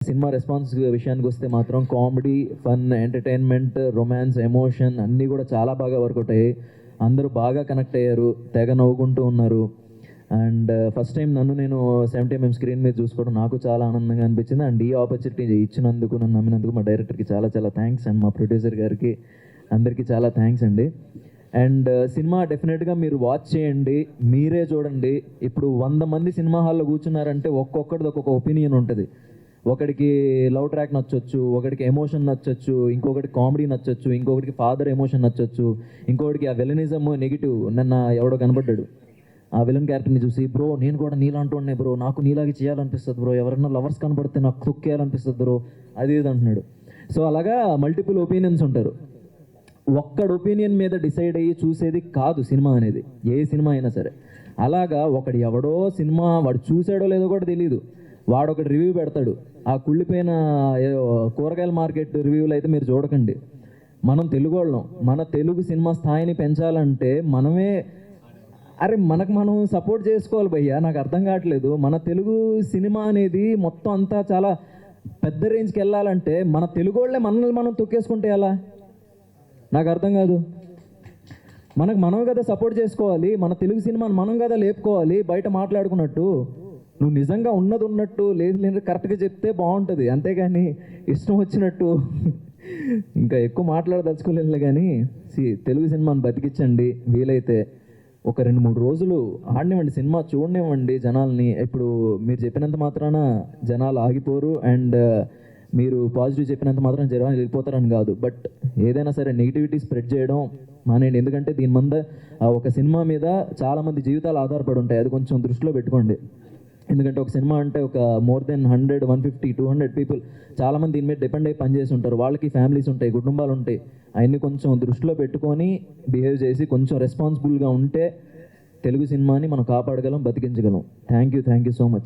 Cinema response విషయానికి వస్తే మాత్రం comedy, fun, entertainment, romance, emotion అన్నీ కూడా చాలా బాగా వర్కౌట్ అయ్యాయి. అందరూ బాగా కనెక్ట్ అయ్యారు, తెగ నవ్వుకుంటూ ఉన్నారు. అండ్ ఫస్ట్ టైం నేను 70mm స్క్రీన్ మీద చూసుకోవడం నాకు చాలా ఆనందంగా అనిపించింది. అండ్ ఈ ఆపర్చునిటీ ఇచ్చినందుకు, నన్ను నమ్మినందుకు మా డైరెక్టర్కి చాలా చాలా థ్యాంక్స్, అండ్ మా ప్రొడ్యూసర్ గారికి అందరికీ చాలా థ్యాంక్స్ అండి. అండ్ సినిమా డెఫినెట్గా మీరు వాచ్ చేయండి, మీరే చూడండి. ఇప్పుడు 100 మంది సినిమా హాల్లో కూర్చున్నారంటే ఒక్కొక్కటిది ఒక్కొక్క ఒపీనియన్ ఉంటుంది. ఒకడికి లవ్ ట్రాక్ నచ్చొచ్చు, ఒకడికి ఎమోషన్ నచ్చొచ్చు, ఇంకొకటి కామెడీ నచ్చొచ్చు, ఇంకొకటికి ఫాదర్ ఎమోషన్ నచ్చొచ్చు, ఇంకొకటికి ఆ విలనిజం నెగిటివ్. నిన్న ఎవడో కనబడ్డాడు, ఆ విలన్ క్యారెక్టర్ని చూసి, బ్రో నేను కూడా నీలాంటి బ్రో, నాకు నీలాగే చేయాలనిపిస్తుంది బ్రో, ఎవరైనా లవర్స్ కనబడితే నాకు తొక్కేయాలనిపిస్తుంది బ్రో, అది ఇది అంటున్నాడు. సో అలాగా మల్టిపుల్ ఒపీనియన్స్ ఉంటారు. ఒక్కడు ఒపీనియన్ మీద డిసైడ్ అయ్యి చూసేది కాదు సినిమా అనేది, ఏ సినిమా అయినా సరే. అలాగా ఒకడు ఎవడో సినిమా వాడు చూసాడో లేదో కూడా తెలియదు, వాడు ఒకటి రివ్యూ పెడతాడు. ఆ కుళ్ళిపోయిన కూరగాయల మార్కెట్ రివ్యూలు అయితే మీరు చూడకండి. మనం తెలుగు వాళ్ళం, మన తెలుగు సినిమా స్థాయిని పెంచాలంటే మనమే మనం సపోర్ట్ చేసుకోవాలి భయ్యా. నాకు అర్థం కావట్లేదు, మన తెలుగు సినిమా అనేది మొత్తం అంతా చాలా పెద్ద రేంజ్కి వెళ్ళాలంటే మన తెలుగు వాళ్ళే మనల్ని మనం తొక్కేసుకుంటే ఎలా? నాకు అర్థం కాదు. మనం కదా సపోర్ట్ చేసుకోవాలి, మన తెలుగు సినిమాని మనం కదా లేపుకోవాలి. బయట మాట్లాడుకున్నట్టు నువ్వు నిజంగా ఉన్నట్టు లేదు కరెక్ట్గా చెప్తే బాగుంటుంది, అంతేగాని ఇష్టం వచ్చినట్టు ఇంకా ఎక్కువ మాట్లాడదలుచుకోలేదు. కానీ తెలుగు సినిమాని బతికించండి, వీలైతే ఒక 2-3 రోజులు ఆడనివ్వండి, సినిమా చూడనివ్వండి జనాల్ని. ఇప్పుడు మీరు చెప్పినంత మాత్రాన జనాలు ఆగిపోరు, అండ్ మీరు పాజిటివ్ చెప్పినంత మాత్రం జనాలు వెళ్ళిపోతారని కాదు. బట్ ఏదైనా సరే నెగిటివిటీ స్ప్రెడ్ చేయడం మానేయండి. ఎందుకంటే దీని మీద ఒక సినిమా మీద చాలామంది జీవితాలు ఆధారపడి ఉంటాయి, అది కొంచెం దృష్టిలో పెట్టుకోండి. ఎందుకంటే ఒక సినిమా అంటే ఒక మోర్ దెన్ 100, 150, 200 పీపుల్ చాలామంది దీని మీద డిపెండ్ అయ్యి పనిచేసి ఉంటారు. వాళ్ళకి ఫ్యామిలీస్ ఉంటాయి, కుటుంబాలు ఉంటాయి. అవన్నీ కొంచెం దృష్టిలో పెట్టుకొని బిహేవ్ చేసి కొంచెం రెస్పాన్సిబుల్గా ఉంటే తెలుగు సినిమాని మనం కాపాడగలం, బతికించగలం. Thank you so much.